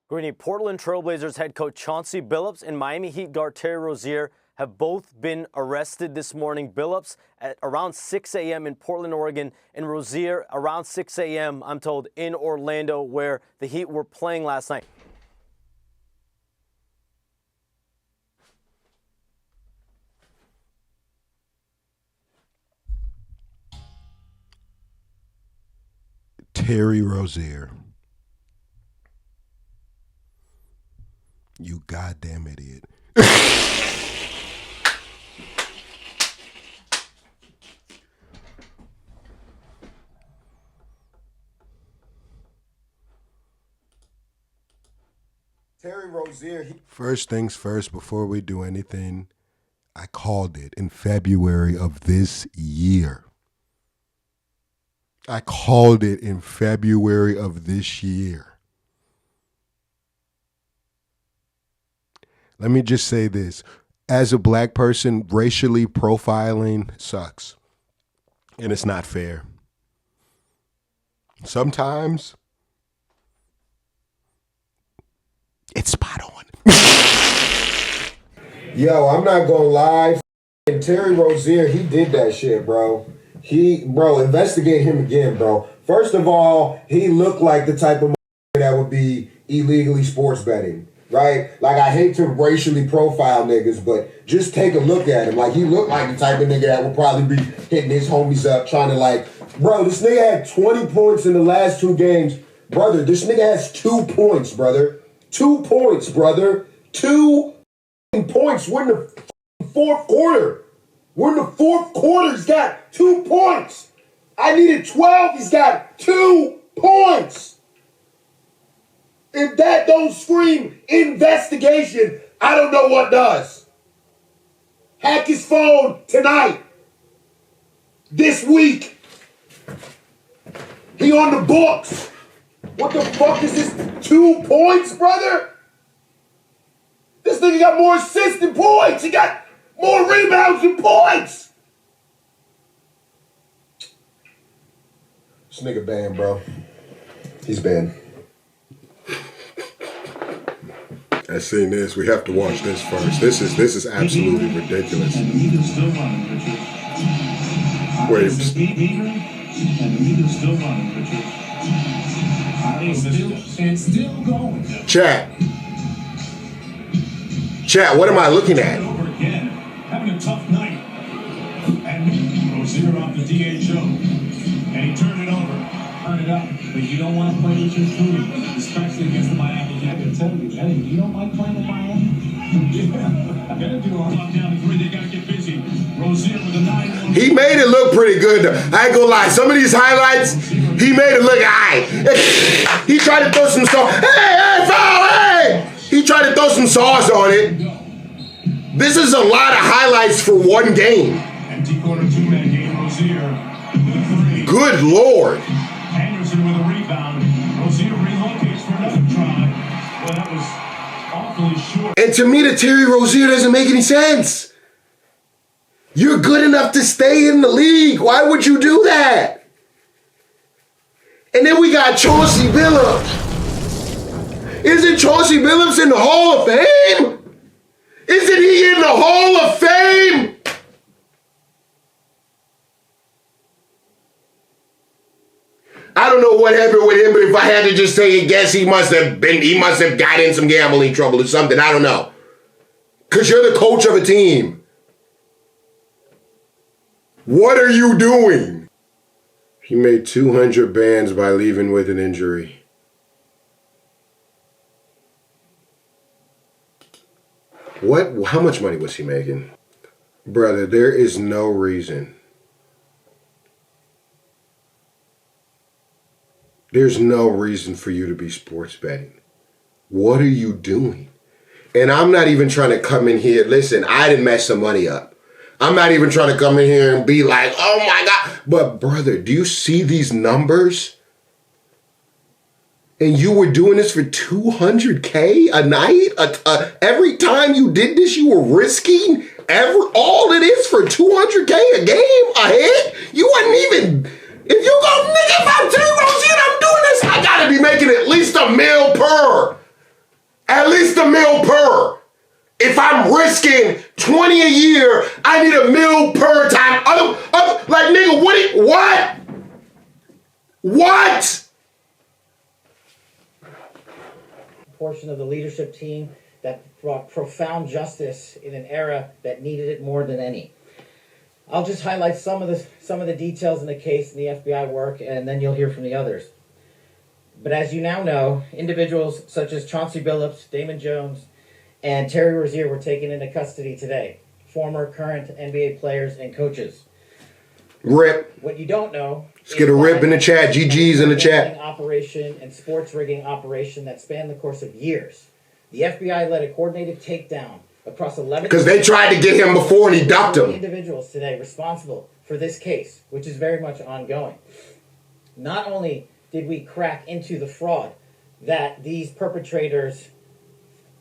Greeny, Portland Trailblazers head coach Chauncey Billups and Miami Heat guard Terry Rozier have both been arrested this morning. Billups at around 6 a.m. in Portland, Oregon, and Rozier around 6 a.m., I'm told, in Orlando, where the Heat were playing last night. Terry Rozier. You goddamn idiot. Terry Rozier. First things first, before we do anything, I called it in February of this year. I called it in February of this year. Let me just say this. As a black person, racially profiling sucks. And it's not fair. Sometimes it's spot on. Yo, I'm not gonna lie. Terry Rozier, he did that shit, bro. Investigate him again, bro. First of all, he looked like the type of that would be illegally sports betting. Right? Like, I hate to racially profile niggas, but just take a look at him. Like, he looked like the type of nigga that would probably be hitting his homies up, trying to like, bro, this nigga had 20 points in the last 2 games. Brother, this nigga has 2 points, brother. 2 points, brother. 2 points. We're in the fourth quarter. We're in the fourth quarter. He's got 2 points. I needed 12. He's got 2 points. If that don't scream investigation, I don't know what does. Hack his phone tonight. This week. He on the books. What the fuck is this? 2 points, brother? This nigga got more assists than points. He got more rebounds than points. This nigga banned, bro. He's banned. I seen this. We have to watch this first. This is absolutely ridiculous. Wait. Chat, what am I looking at? Having a tough night. And Rozier off the DHO. And he turned it over. Turn it up. But you don't want to play with your crew, especially against the Miami Heat. I can tell you, Eddie, you don't like playing with Miami? Yeah. Gotta do a lot down to 3. They gotta get busy. Rozier with a 9-1. He made it look pretty good. I ain't gonna lie. Some of these highlights, he made it look aight. He tried to throw some sauce. Hey, foul, hey! He tried to throw some sauce on it. This is a lot of highlights for one game. Empty quarter 2-man game. Rozier with a 3. Good Lord. Anderson with a rebound. Rozier relocates for another try. Well, that was awfully short. And to me, the Terry Rozier doesn't make any sense. You're good enough to stay in the league. Why would you do that? And then we got Chauncey Billups. Isn't Chauncey Billups in the Hall of Fame? Isn't he in the Hall of Fame? I don't know what happened with him, but if I had to just take a guess, he must have got in some gambling trouble or something. I don't know. Because you're the coach of a team. What are you doing? He made 200 bands by leaving with an injury. What? How much money was he making? Brother, there is no reason. There's no reason for you to be sports betting. What are you doing? And I'm not even trying to come in here. Listen, I didn't mess some money up. I'm not even trying to come in here and be like, oh my God. But brother, do you see these numbers? And you were doing this for $200K a night? Every time you did this, you were risking all it is for $200K a game, a hit? You wasn't even... If you go, nigga, if I'm Terry Rozier and I'm doing this, I gotta be making at least $1 million per. making 20 a year. I need $1 million per time. Like, nigga, what? What? Portion of the leadership team that brought profound justice in an era that needed it more than any. I'll just highlight some of the details in the case and the FBI work, and then you'll hear from the others. But as you now know, individuals such as Chauncey Billups, Damon Jones, and Terry Rozier were taken into custody today. Former, current NBA players and coaches. Rip. What you don't know. Let's get a rip in the chat. GG's in the chat. Operation and sports rigging operation that spanned the course of years. The FBI led a coordinated takedown across 11. Because they tried to get him before and he ducked him. Individuals today responsible for this case, which is very much ongoing. Not only did we crack into the fraud that these perpetrators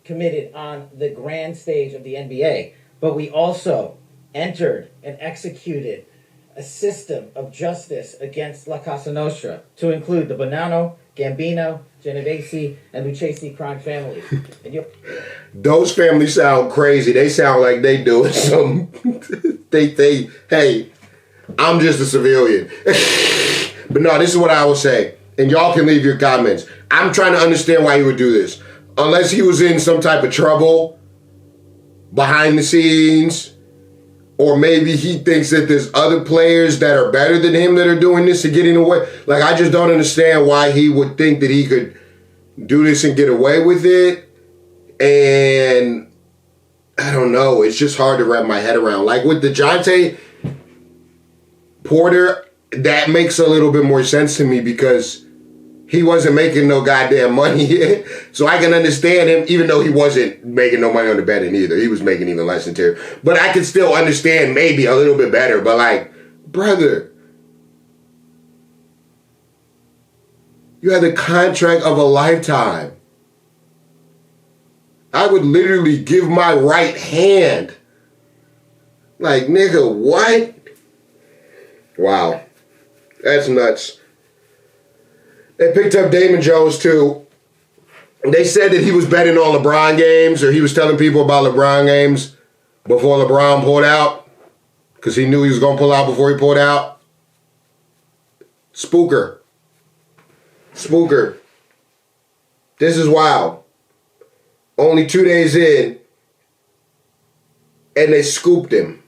committed on the grand stage of the NBA, but we also entered and executed a system of justice against La Casa Nostra, to include the Bonanno, Gambino, Genovese, and Lucchese crime families. Those families sound crazy. They sound like they doing some. Hey, I'm just a civilian. But no, this is what I will say. And y'all can leave your comments. I'm trying to understand why he would do this. Unless he was in some type of trouble behind the scenes, or maybe he thinks that there's other players that are better than him that are doing this and getting away. Like, I just don't understand why he would think that he could do this and get away with it. And I don't know. It's just hard to wrap my head around. Like with DeJounte Porter, that makes a little bit more sense to me because he wasn't making no goddamn money. So I can understand him, even though he wasn't making no money on the betting either. He was making even less than Terry. But I can still understand maybe a little bit better. But like, brother, you had the contract of a lifetime. I would literally give my right hand. Like, nigga, what? Wow. That's nuts. They picked up Damon Jones, too. They said that he was betting on LeBron games, or he was telling people about LeBron games before LeBron pulled out, because he knew he was going to pull out before he pulled out. Spooker. This is wild. Only 2 days in, and they scooped him.